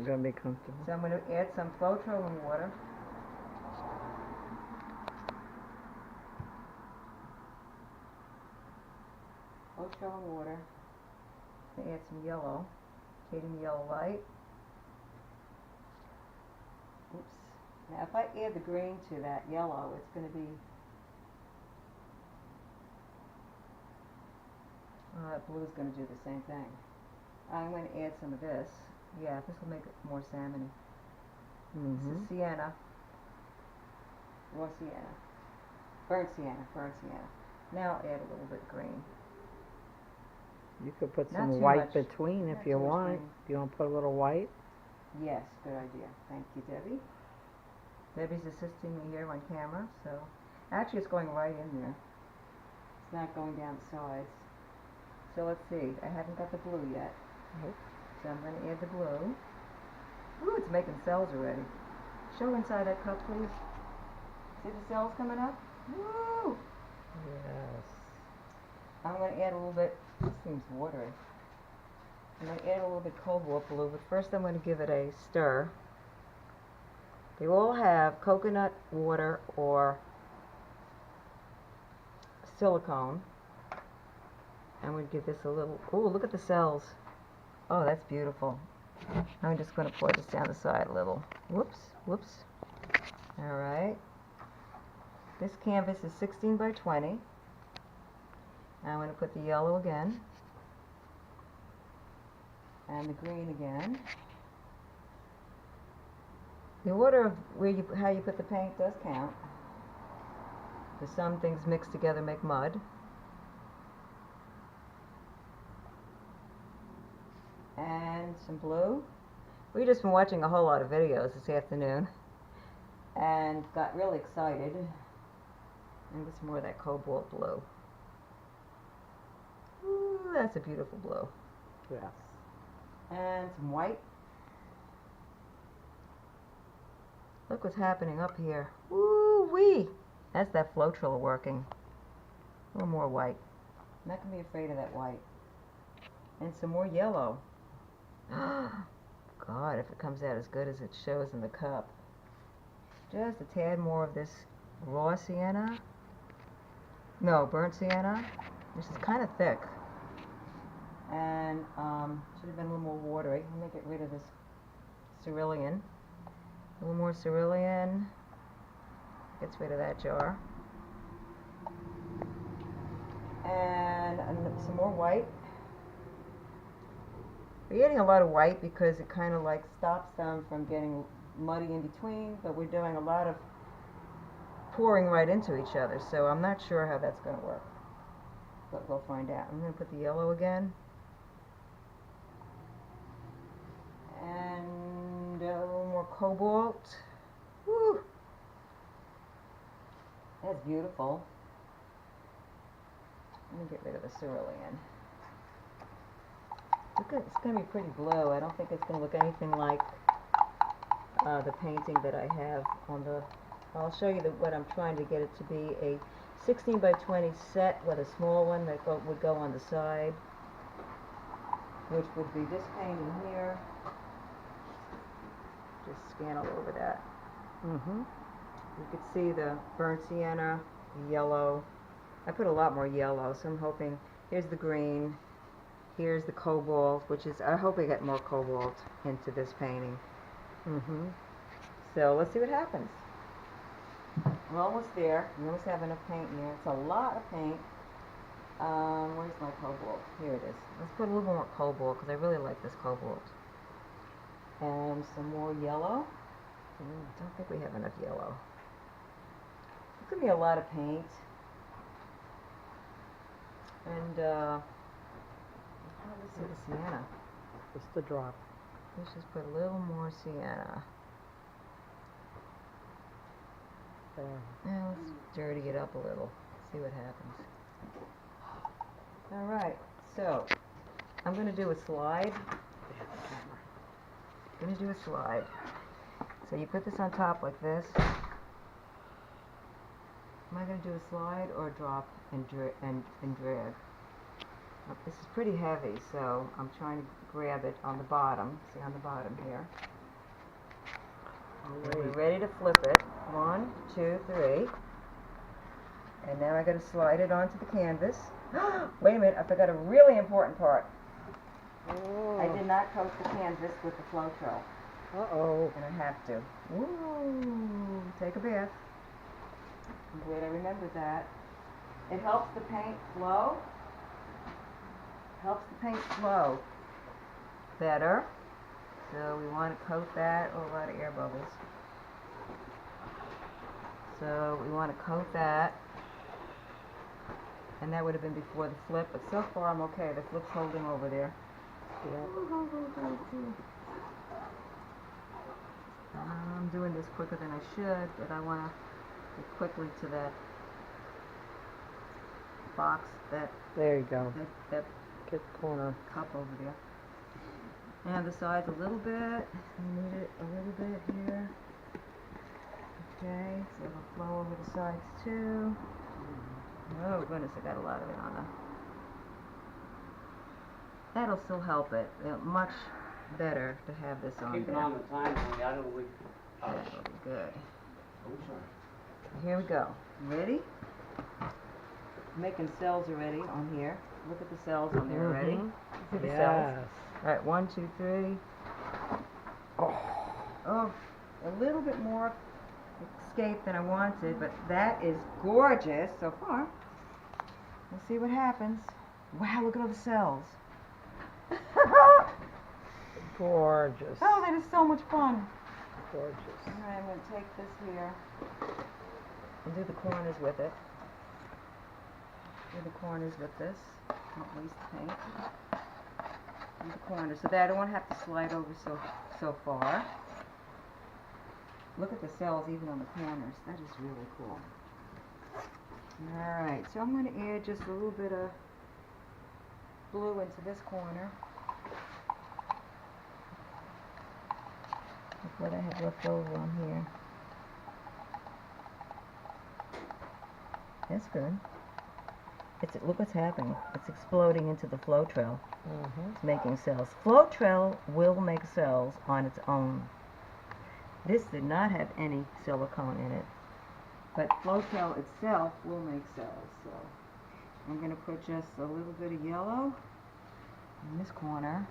going to be comfortable. So I'm going to add some Floetrolling water. Floetrolling water. I'm going to add some yellow. Cadmium yellow light. Oops. Now if I add the green to that yellow, it's going to be... that blue is going to do the same thing. I'm going to add some of this. Yeah, this will make it more salmony. This is sienna. Raw sienna. Burnt sienna. Burnt sienna. Now add a little bit green. You could put Not some too white much. between if Not you too much want. green. Do you want to put a little white? Yes, good idea. Thank you, Debbie. Debbie's assisting me here on camera, so actually it's going right in there. It's not going down the sides. So let's see. I haven't got the blue yet. Nope. So I'm going to add the blue. Ooh, it's making cells already. Show inside that cup, please. See the cells coming up? Woo! Yes. I'm going to add a little bit. This seems watery. I'm going to add a little bit cobalt blue, but first I'm going to give it a stir. They all have coconut water or silicone. I'm going to give this a little... Oh, look at the cells. Oh, that's beautiful. I'm just going to pour this down the side a little. Whoops, whoops. All right. This canvas is 16 by 20. I'm going to put the yellow again. And the green again. The order of how you put the paint does count. Because some things mixed together make mud. And some blue. We've just been watching a whole lot of videos this afternoon and got really excited. And get some more of that cobalt blue. Ooh, that's a beautiful blue. Yes. And some white. Look what's happening up here. Woo-wee! That's that Floetrol working. A little more white. I'm not going to be afraid of that white. And some more yellow. God, if it comes out as good as it shows in the cup. Just a tad more of this raw sienna. No, burnt sienna. This is kind of thick. And should have been a little more watery. Let me get rid of this cerulean. A little more cerulean. Gets rid of that jar. And some more white. We're adding a lot of white because it kind of like stops them from getting muddy in between, but we're doing a lot of pouring right into each other, so I'm not sure how that's going to work. But we'll find out. I'm going to put the yellow again. And a little more cobalt. Woo! That's beautiful. Let me get rid of the cerulean. Look at, it's going to be pretty blue. I don't think it's going to look anything like the painting that I have on the... I'll show you what I'm trying to get it to be, a 16 by 20 set with a small one that would go on the side, which would be this painting here. Just scan all over that. You could see the burnt sienna, the yellow. I put a lot more yellow, so I'm hoping... Here's the green. Here's the cobalt, which is... I hope I get more cobalt into this painting. So let's see what happens. We're almost there. We almost have enough paint in here. It's a lot of paint. Where's my cobalt? Here it is. Let's put a little more cobalt because I really like this cobalt. And some more yellow. I don't think we have enough yellow. It's going to be a lot of paint. And, let's see the sienna. Just a drop. Let's just put a little more sienna. There. Now let's dirty it up a little. See what happens. Alright, so I'm going to do a slide. I'm going to do a slide. So you put this on top like this. Am I going to do a slide or drop and drag? This is pretty heavy, so I'm trying to grab it on the bottom. See on the bottom here. And we're Great. ready to flip it. 1, 2, 3. And now I got to slide it onto the canvas. Wait a minute, I forgot a really important part. Oh. I did not coat the canvas with the Floetrol. Uh-oh. And I have to. Woo! Take a bath. I'm glad I remembered that. It helps the paint flow. Helps the paint flow better. So we want to coat that. Oh, a lot of air bubbles. So we want to coat that. And that would have been before the flip, but so far I'm okay. The flip's holding over there. Yep. I'm doing this quicker than I should, but I want to get quickly to that box, that There you go. that Get the corner. cup over there. And the sides a little bit. We need it a little bit here. Okay, so it'll flow over the sides too. Oh goodness, I got a lot of it on there. That'll still help it. Much better to have this on Keep it there. on the time when the other week. That'll be good. Oh, sorry. Here we go. Ready? Making cells already on here. Look at the cells on there already. Mhm. See the cells? Yes. Alright, 1, 2, 3. Oh, a little bit more escape than I wanted, but that is gorgeous so far. We'll see what happens. Wow, look at all the cells. Gorgeous. Oh, that is so much fun. Gorgeous. Alright, I'm going to take this here and do the corners with it. Do the corners with this. Don't waste the paint. Do the corners so that I don't want to have to slide over so far. Look at the cells even on the corners. That is really cool. Alright, so I'm going to add just a little bit of blue into this corner. That's what I have left over on here. That's good. Look what's happening. It's exploding into the Floetrol. Mm-hmm. It's making cells. Floetrol will make cells on its own. This did not have any silicone in it. But Floetrol itself will make cells. So I'm going to put just a little bit of yellow in this corner.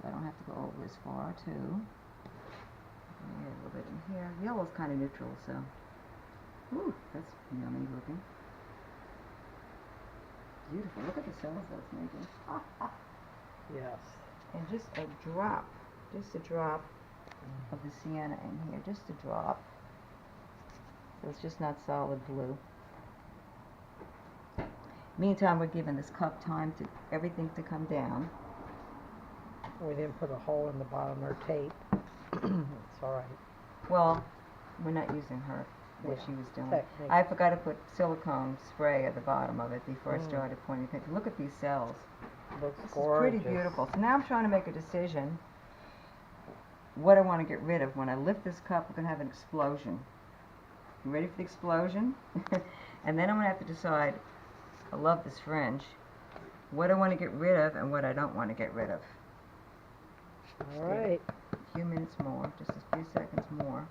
So I don't have to go over as far too. Add a little bit in here. Yellow's kind of neutral, so. Ooh, that's yummy looking. Beautiful. Look at the cells that's making. Yes. And just a drop of the sienna in here. Just a drop. So it's just not solid blue. Meantime, we're giving this cup time to everything to come down. We didn't put a hole in the bottom or tape. It's all right. Well, we're not using what Yeah. she was doing. Technique. I forgot to put silicone spray at the bottom of it before I started pointing the picture. Look at these cells. Looks This gorgeous. is pretty beautiful. So now I'm trying to make a decision what I want to get rid of. When I lift this cup, we're going to have an explosion. You ready for the explosion? And then I'm going to have to decide, I love this fringe, what I want to get rid of and what I don't want to get rid of. All right. A few minutes more, just a few seconds more.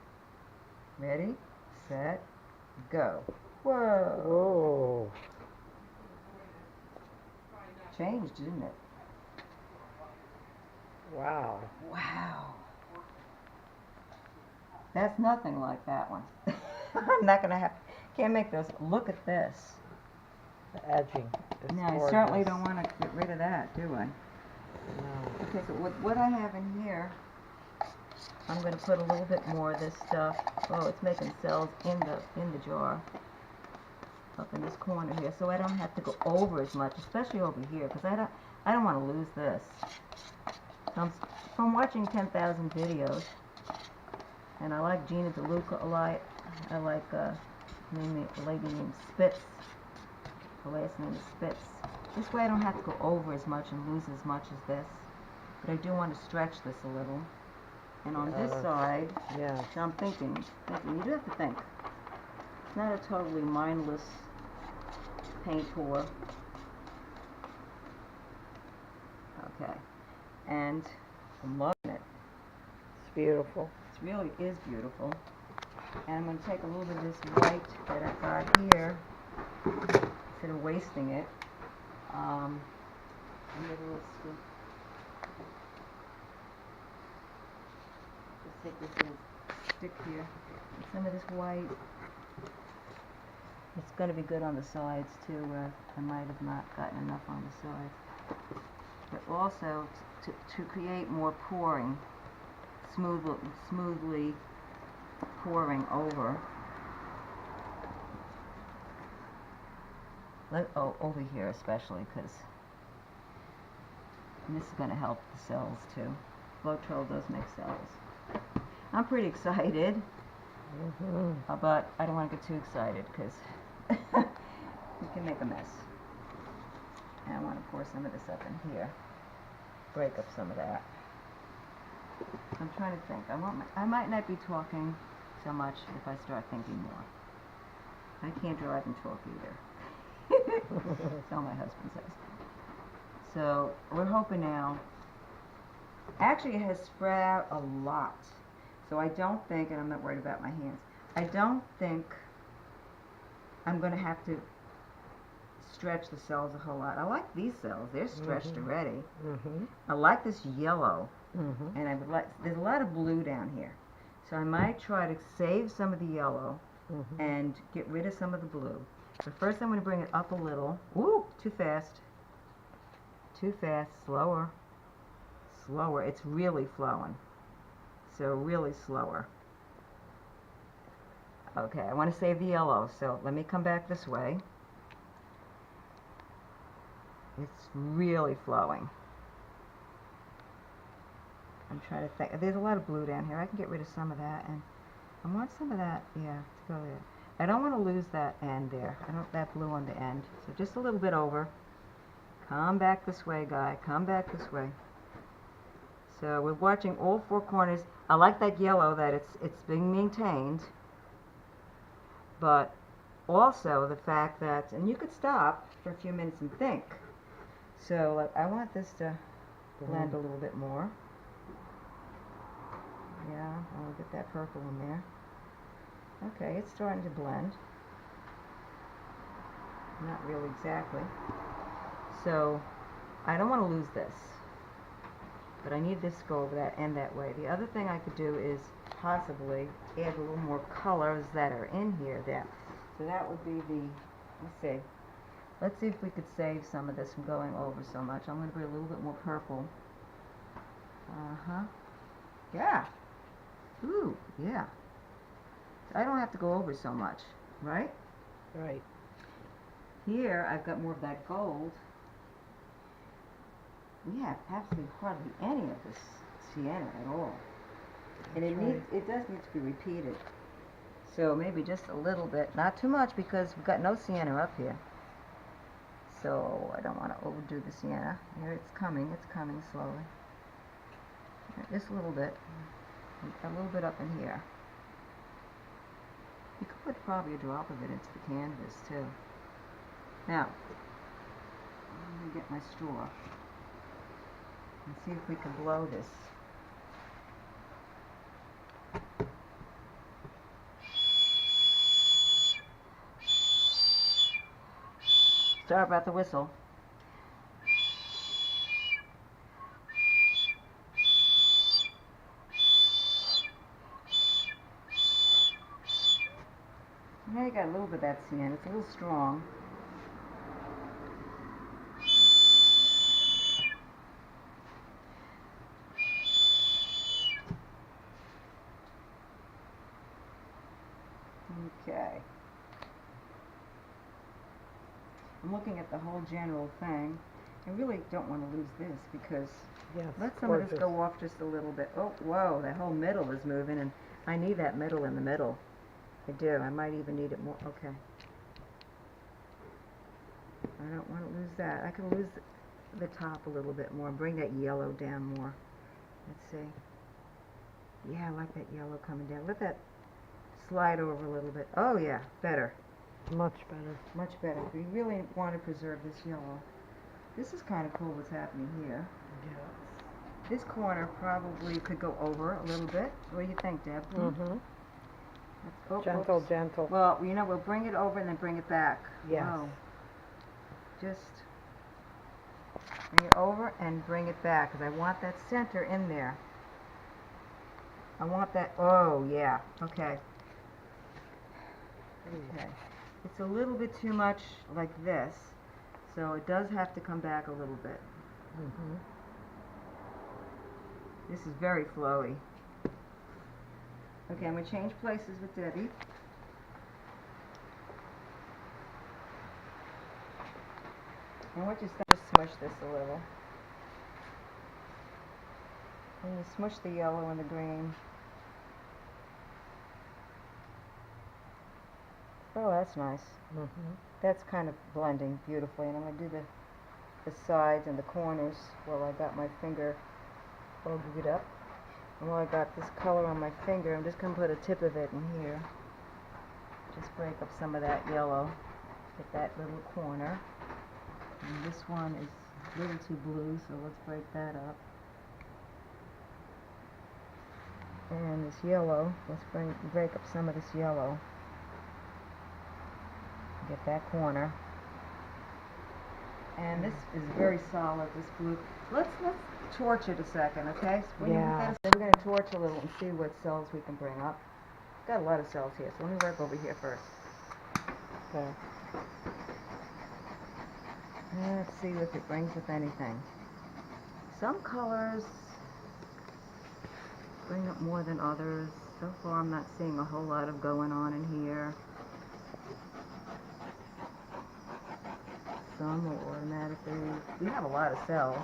Ready, set, go. Whoa! Whoa. Changed, didn't it? Wow. Wow. That's nothing like that one. I'm not going to have, can't make those. Look at this. The edging is Now, I gorgeous. certainly don't want to get rid of that, do I? No. Okay, so with what I have in here, I'm going to put a little bit more of this stuff. Oh, it's making cells in the jar. Up in this corner here, so I don't have to go over as much, especially over here, because I don't want to lose this. From watching 10,000 videos, and I like Gina DeLuca a lot. I like a lady named Spitz. Her last name is Spitz. This way I don't have to go over as much and lose as much as this. But I do want to stretch this a little. And on this side, Yeah. so I'm thinking, you do have to think. It's not a totally mindless paint pour. Okay. And I'm loving it. beautiful. It really is beautiful. And I'm going to take a little bit of this white that I've got here, instead of wasting it. And give a little scoop. Just take this little stick here, and some of this white. It's going to be good on the sides too, where I might have not gotten enough on the sides. But also to create more pouring, smoothly pouring over. Over here especially, because this is going to help the cells too. Floetrol does make cells. I'm pretty excited, but I don't want to get too excited because we can make a mess. And I want to pour some of this up in here, break up some of that. I'm trying to think. I might not be talking so much if I start thinking more. I can't drive and talk either. So my husband says. So we're hoping now. Actually, it has spread out a lot. So I don't think, and I'm not worried about my hands, I don't think I'm going to have to stretch the cells a whole lot. I like these cells. They're stretched already. I like this yellow. And I would like, there's a lot of blue down here. So I might try to save some of the yellow and get rid of some of the blue. But first I'm going to bring it up a little. Woo! Too fast. Too fast. Slower. Slower. It's really flowing. So really slower. Okay, I want to save the yellow, so let me come back this way. It's really flowing. I'm trying to think. There's a lot of blue down here. I can get rid of some of that, and I want some of that, yeah, to go there. I don't want to lose that end there. I don't that blue on the end. So just a little bit over. Come back this way, guy. Come back this way. So we're watching all four corners. I like that yellow that it's being maintained, but also the fact that, and you could stop for a few minutes and think. So like, I want this to blend a little bit more. Yeah, I'll get that purple in there. Okay, it's starting to blend. Not really exactly. So I don't want to lose this, but I need this to go over that end that way. The other thing I could do is possibly add a little more colors that are in here. So that would be the, let's see if we could save some of this from going over so much. I'm going to bring a little bit more purple. Yeah. Ooh, yeah. I don't have to go over so much, right? Right. Here I've got more of that gold. We have absolutely hardly any of this sienna at all. And it does need to be repeated. So maybe just a little bit, not too much, because we've got no sienna up here. So I don't want to overdo the sienna. Here it's coming slowly. Just a little bit. A little bit up in here. You could put probably a drop of it into the canvas too. Now, I'm going to get my straw and see if we can blow this. Sorry about the whistle. Now you got a little bit of that sienna. It's a little strong. Okay. I'm looking at the whole general thing. I really don't want to lose this because let some of this go off just a little bit. Oh, whoa, that whole middle is moving, and I need that middle in the middle. I do. I might even need it more. Okay. I don't want to lose that. I can lose the top a little bit more. Bring that yellow down more. Let's see. Yeah, I like that yellow coming down. Let that slide over a little bit. Oh, yeah. Better. Much better. Much better. We really want to preserve this yellow. This is kind of cool what's happening here. Yeah. This corner probably could go over a little bit. What do you think, Deb? Oh, Gentle, oops. gentle. Well, you know, we'll bring it over and then bring it back. Yes. Oh. Just bring it over and bring it back, because I want that center in there. I want that, oh yeah, okay. Okay. It's a little bit too much like this, so it does have to come back a little bit. This is very flowy. Okay, I'm going to change places with Debbie. I want you to just smush this a little. And you smush the yellow and the green. Oh, that's nice. That's kind of blending beautifully. And I'm going to do the sides and the corners while I got my finger bogeyed up. And while I got this color on my finger, I'm just going to put a tip of it in here. Just break up some of that yellow. Get that little corner. And this one is a little too blue, so let's break that up. And this yellow, let's break up some of this yellow. Get that corner. And this is very solid, this blue. Let's torch it a second, okay? So Yeah. we're going to torch a little and see what cells we can bring up. Got a lot of cells here, so let me work over here first. Okay. Let's see if it brings up anything. Some colors bring up more than others. So far I'm not seeing a whole lot of going on in here. Some will automatically... We have a lot of cells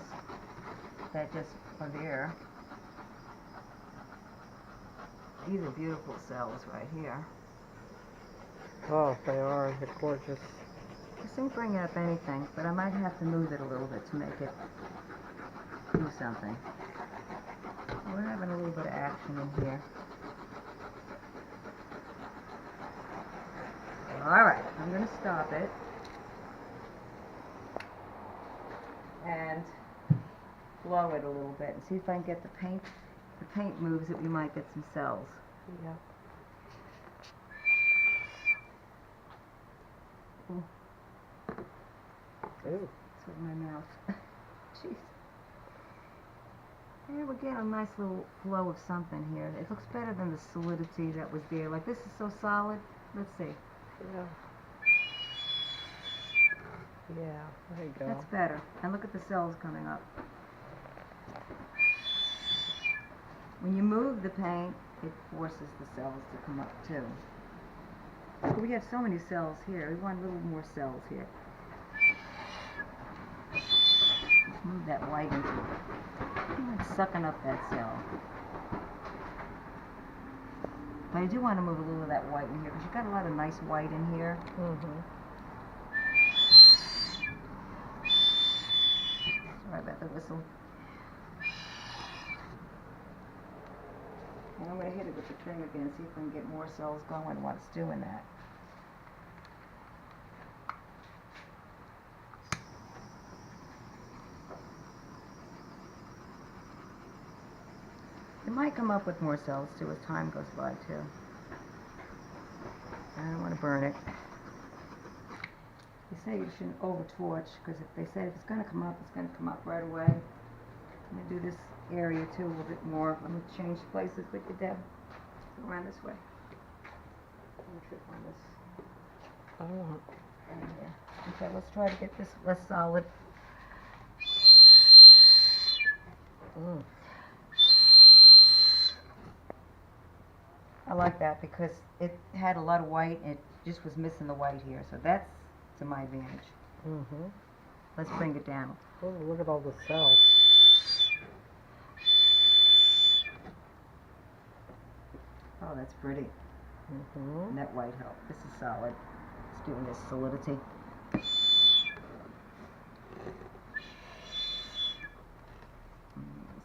that just are there. These are beautiful cells right here. Oh, they are. They're gorgeous. This ain't bringing up anything, but I might have to move it a little bit to make it do something. We're having a little bit of action in here. Alright, I'm going to stop it. And blow it a little bit and see if I can get the paint. If the paint moves it, we might get some cells. Yeah. Ooh. Ooh. It's with my mouth. Jeez. And we're getting a nice little flow of something here. It looks better than the solidity that was there. Like, this is so solid. Let's see. Yeah. Yeah, there you go. That's better. And look at the cells coming up. When you move the paint, it forces the cells to come up too. So we have so many cells here. We want a little more cells here. Let's move that white into it. It's sucking up that cell. But I do want to move a little of that white in here because you've got a lot of nice white in here. Sorry about the whistle. And I'm going to hit it with the trim again, see if we can get more cells going while it's doing that. It might come up with more cells too as time goes by too. I don't want to burn it. They say you shouldn't over torch because if they say if it's going to come up, it's going to come up right away. I'm going to do this area too a little bit more. I'm going to change places with you, Deb. Go around this way. Don't trip on this. I won't. Right here. Okay, let's try to get this less solid. I like that because it had a lot of white and it just was missing the white here, so that's to my advantage. Let's bring it down. Oh, look at all the cells. Oh, that's pretty. And that white helped. This is solid. It's doing this solidity.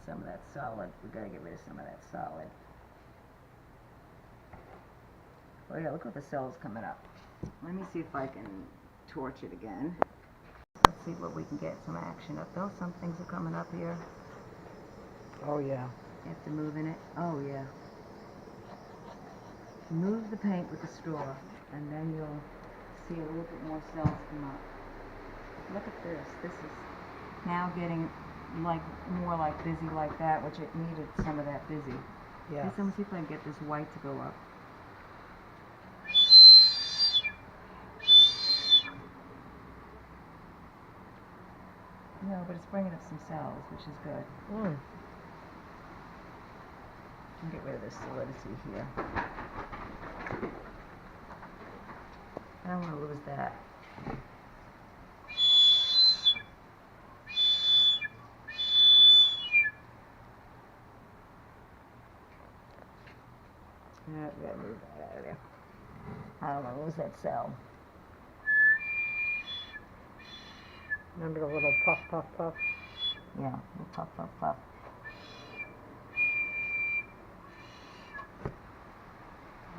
Some of that solid. We gotta get rid of some of that solid. Oh yeah, look at the cells coming up. Let me see if I can torch it again. Let's see what we can get some action up. Though some things are coming up here. Oh, yeah. After moving it. Oh, yeah. Move the paint with the straw, and then you'll see a little bit more cells come up. Look at this. This is now getting like more like busy like that, which it needed some of that busy. Yes. Let's see if I can get this white to go up. No, but it's bringing up some cells, which is good. Mm. I'll get rid of this solidity here. I don't want to lose that. We gotta move that out of there. I don't want to lose that cell. Remember the little puff, puff, puff? Yeah, puff, puff, puff.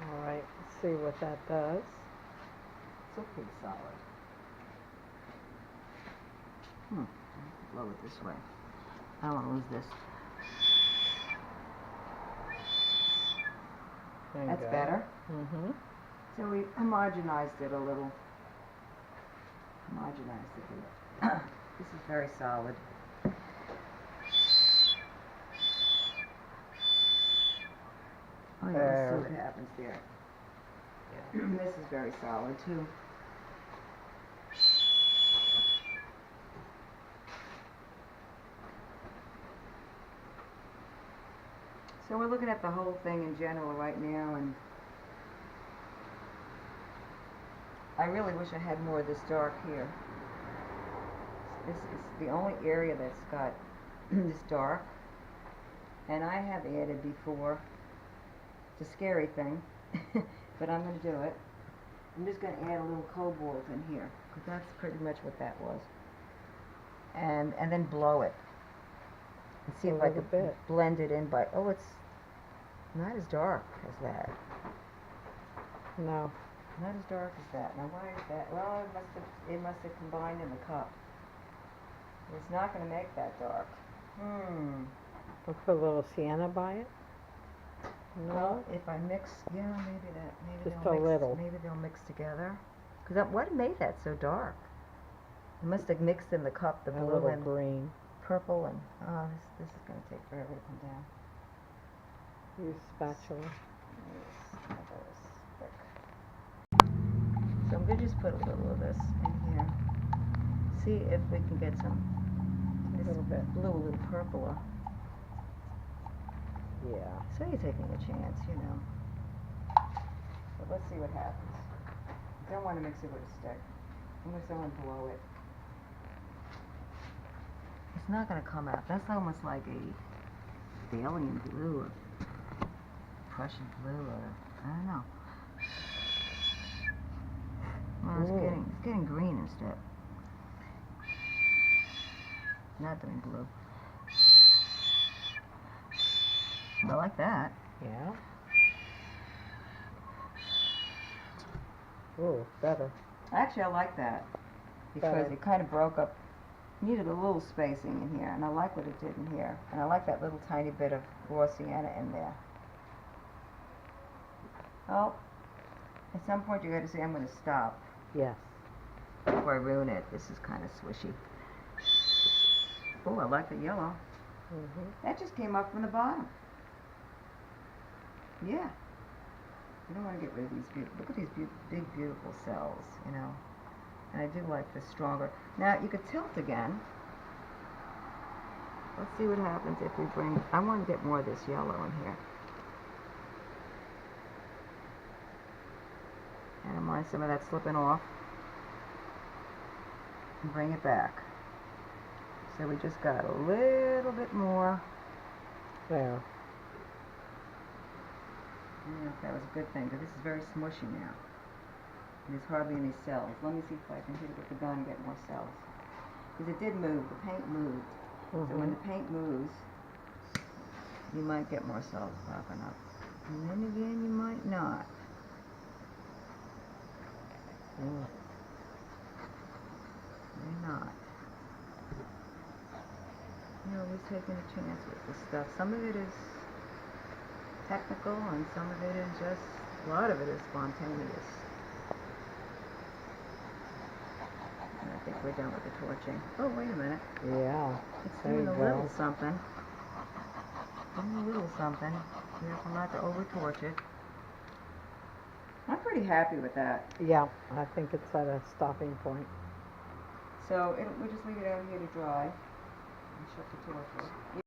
All right, let's see what that does. It's pretty solid. Blow it this way. I don't want to lose this. There you That's go. better. Mm-hmm. So we homogenized it a little. Homogenized it a little. This is very solid. Oh yeah, let's see what happens there. This is very solid too. So we're looking at the whole thing in general right now, and I really wish I had more of this dark here. This is the only area that's got this dark, and I have added before. It's a scary thing, but I'm going to do it. I'm just going to add a little cobalt in here, because that's pretty much what that was. And then blow it. And see if I could blend it in by, oh, it's not as dark as that. No. Not as dark as that. Now why is that? Well, it must have combined in the cup. It's not going to make that dark. We'll put a little sienna by it. No. Well, if I mix, yeah, maybe that. Maybe Just they'll a mix, little. Maybe they'll mix together. Because what made that so dark? It must have mixed in the cup, the A blue little and green. purple, and oh, this is going to take forever to come down. Use spatula. So I'm going to just put a little of this in here. See if we can get some A little bit. blue, a little purple. Yeah. So you're taking a chance, you know. But let's see what happens. I don't want to mix it with a stick. Unless I want to blow it. It's not going to come out. That's almost like a alien blue or Prussian blue or I don't know. Well, it's getting green instead. Not doing blue. I like that. Yeah. Ooh, better. Actually, I like that because Better. it kind of broke up. Needed a little spacing in here, and I like what it did in here. And I like that little tiny bit of raw sienna in there. Well, at some point you got to say, I'm going to stop Yes. before I ruin it. This is kind of swishy. Oh, I like the yellow. That just came up from the bottom. Yeah. You don't want to get rid of these beautiful, look at these big, beautiful cells, you know. And I do like the stronger. Now, you could tilt again. Let's see what happens if we bring, I want to get more of this yellow in here. I don't mind some of that slipping off. And bring it back. So we just got a little bit more. There. I don't know if that was a good thing, because this is very smushy now. There's hardly any cells. Let me see if I can hit it with the gun and get more cells. Because it did move. The paint moved. So when the paint moves, you might get more cells popping up. And then again, you might not. May not. You know, Always taking a chance with this stuff. Some of it is technical and some of it is just, a lot of it is spontaneous. And I think we're done with the torching. Oh, wait a minute. Yeah. It's There doing you a go. little something. Doing a little something. Careful not to over torch it. I'm pretty happy with that. Yeah, I think it's at a stopping point. So we'll just leave it out here to dry and shut the torch off.